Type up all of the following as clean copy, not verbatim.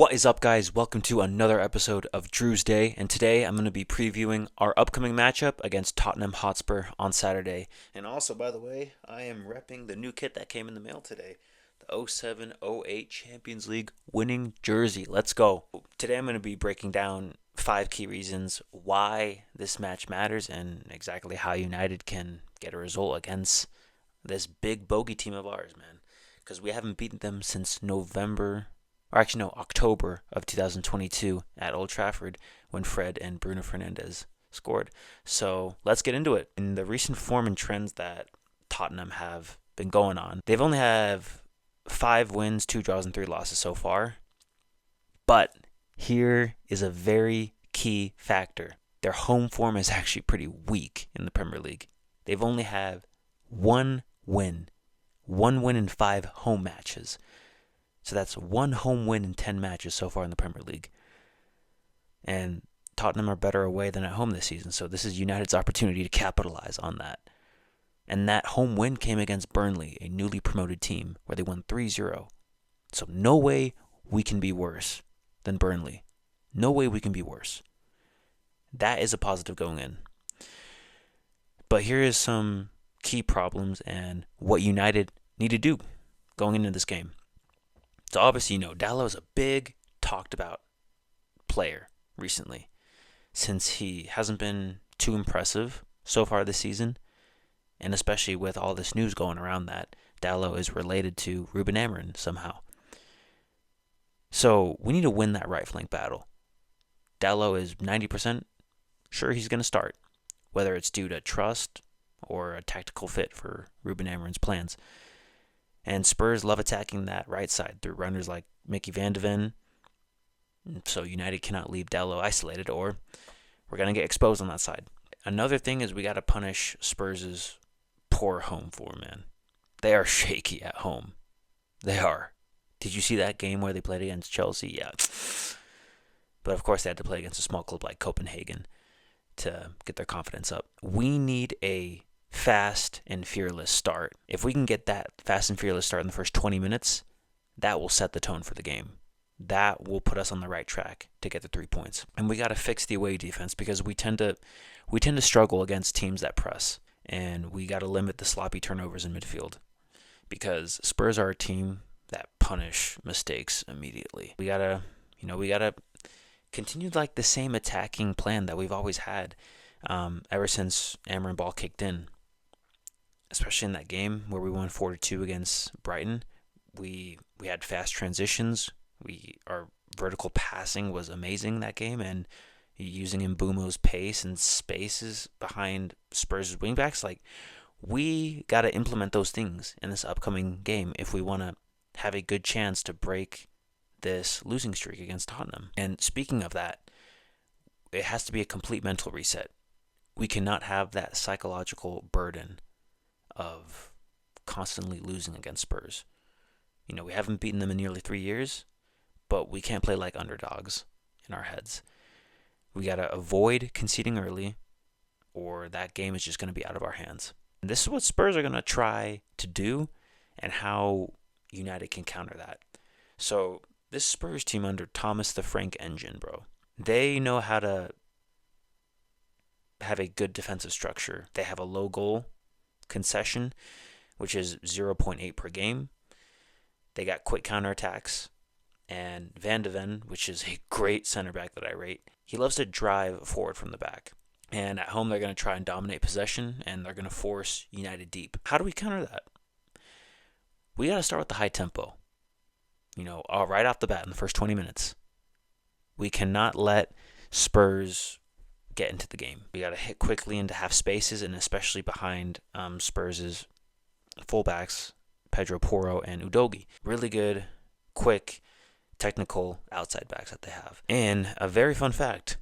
What is up, guys? Welcome to another episode of Drewsday, and today I'm going to be previewing our upcoming matchup against Tottenham Hotspur on Saturday. And also, by the way, I am repping the new kit that came in the mail today, the 07-08 Champions League winning jersey. Let's go. Today I'm going to be breaking down 5 key reasons why this match matters and exactly how United can get a result against this big bogey team of ours, man. Because we haven't beaten them since October of 2022 at Old Trafford when Fred and Bruno Fernandes scored. So let's get into it. In the recent form and trends that Tottenham have been going on, they've only have 5 wins, 2 draws, and 3 losses so far. But here is a very key factor. Their home form is actually pretty weak in the Premier League. They've only had one win in 5 home matches. So that's 1 home win in 10 matches so far in the Premier League. And Tottenham are better away than at home this season. So this is United's opportunity to capitalize on that. And that home win came against Burnley, a newly promoted team, where they won 3-0. So no way we can be worse than Burnley. No way we can be worse. That is a positive going in. But here is some key problems and what United need to do going into this game. So obviously, Dalot is a big, talked about player recently, since he hasn't been too impressive so far this season, and especially with all this news going around that Dalot is related to Ruben Amorim somehow. So we need to win that right flank battle. Dalot is 90% sure he's going to start, whether it's due to trust or a tactical fit for Ruben Amorim's plans. And Spurs love attacking that right side through runners like Mickey Van de Ven. So United cannot leave Dalot isolated, or we're going to get exposed on that side. Another thing is we got to punish Spurs' poor home form, man. They are shaky at home. They are. Did you see that game where they played against Chelsea? Yeah. But of course they had to play against a small club like Copenhagen to get their confidence up. We need a fast and fearless start. If we can get that fast and fearless start in the first 20 minutes, that will set the tone for the game. That will put us on the right track to get the 3 points. And we got to fix the away defense, because we tend to struggle against teams that press, and we got to limit the sloppy turnovers in midfield, because Spurs are a team that punish mistakes immediately. We got to continue like the same attacking plan that we've always had ever since Amorim ball kicked in. Especially in that game where we won 4-2 against Brighton, we had fast transitions. Our vertical passing was amazing that game, and using Mbumo's pace and spaces behind Spurs' wingbacks, we got to implement those things in this upcoming game if we want to have a good chance to break this losing streak against Tottenham. And speaking of that, it has to be a complete mental reset. We cannot have that psychological burden of constantly losing against Spurs. We haven't beaten them in nearly 3 years, but we can't play like underdogs in our heads. We got to avoid conceding early, or that game is just going to be out of our hands. And this is what Spurs are going to try to do, and how United can counter that. So this Spurs team under Thomas the Frank Engine, bro, they know how to have a good defensive structure. They have a low goal concession, which is 0.8 per game. They got quick counterattacks, and Van de Ven, which is a great center back that I rate, he loves to drive forward from the back. And at home, they're going to try and dominate possession, and they're going to force United deep. How do we counter that? We got to start with the high tempo. Right off the bat in the first 20 minutes. We cannot let Spurs get into the game. We got to hit quickly into half spaces, and especially behind Spurs' fullbacks, Pedro Porro and Udogie. Really good, quick, technical outside backs that they have. And a very fun fact,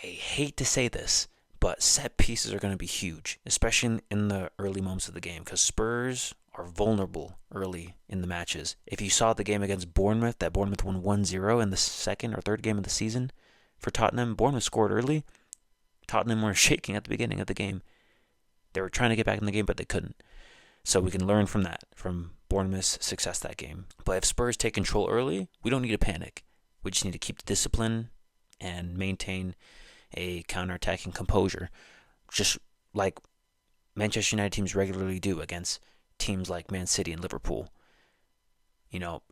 I hate to say this, but set pieces are going to be huge, especially in the early moments of the game, because Spurs are vulnerable early in the matches. If you saw the game against Bournemouth, that Bournemouth won 1-0 in the second or third game of the season for Tottenham, Bournemouth scored early. Tottenham were shaking at the beginning of the game. They were trying to get back in the game, but they couldn't. So we can learn from that, from Bournemouth's success that game. But if Spurs take control early, we don't need to panic. We just need to keep the discipline and maintain a counter-attacking composure, just like Manchester United teams regularly do against teams like Man City and Liverpool.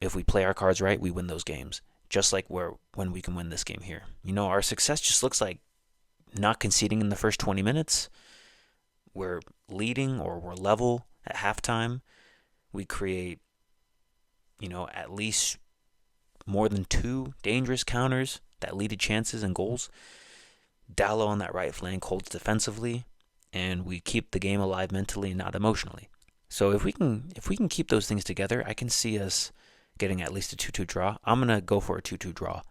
If we play our cards right, we win those games. Just like when we can win this game here. Our success just looks like not conceding in the first 20 minutes. We're leading or we're level at halftime. We create, at least more than 2 dangerous counters that lead to chances and goals. Dallo on that right flank holds defensively, and we keep the game alive mentally and not emotionally. So if we can keep those things together, I can see us getting at least a 2-2 draw. I'm going to go for a 2-2 draw.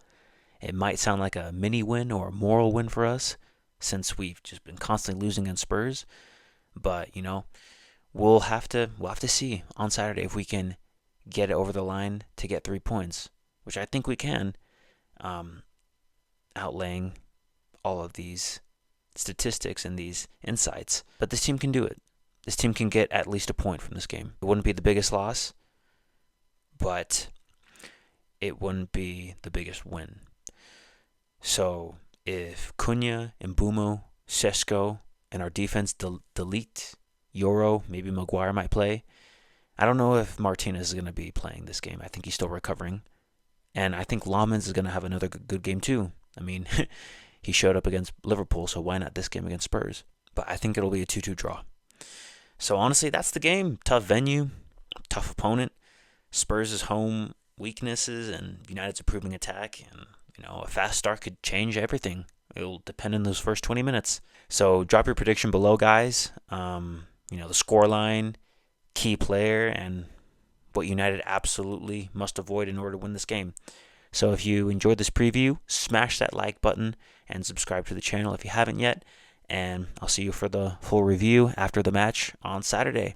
It might sound like a mini win or a moral win for us since we've just been constantly losing against Spurs, but we'll have to see on Saturday if we can get it over the line to get 3 points, which I think we can, outlaying all of these statistics and these insights. But this team can do it. This team can get at least a point from this game. It wouldn't be the biggest loss, but it wouldn't be the biggest win. So if Cunha, Mbeumo, Sesko, and our defense delete Euro, maybe Maguire might play. I don't know if Martinez is going to be playing this game. I think he's still recovering. And I think Lamens is going to have another good game too. I mean, he showed up against Liverpool, so why not this game against Spurs? But I think it'll be a 2-2 draw. So honestly, that's the game. Tough venue, tough opponent. Spurs' home weaknesses and United's improving attack. And, a fast start could change everything. It'll depend on those first 20 minutes. So drop your prediction below, guys. The score line, key player, and what United absolutely must avoid in order to win this game. So if you enjoyed this preview, smash that like button and subscribe to the channel if you haven't yet. And I'll see you for the full review after the match on Saturday.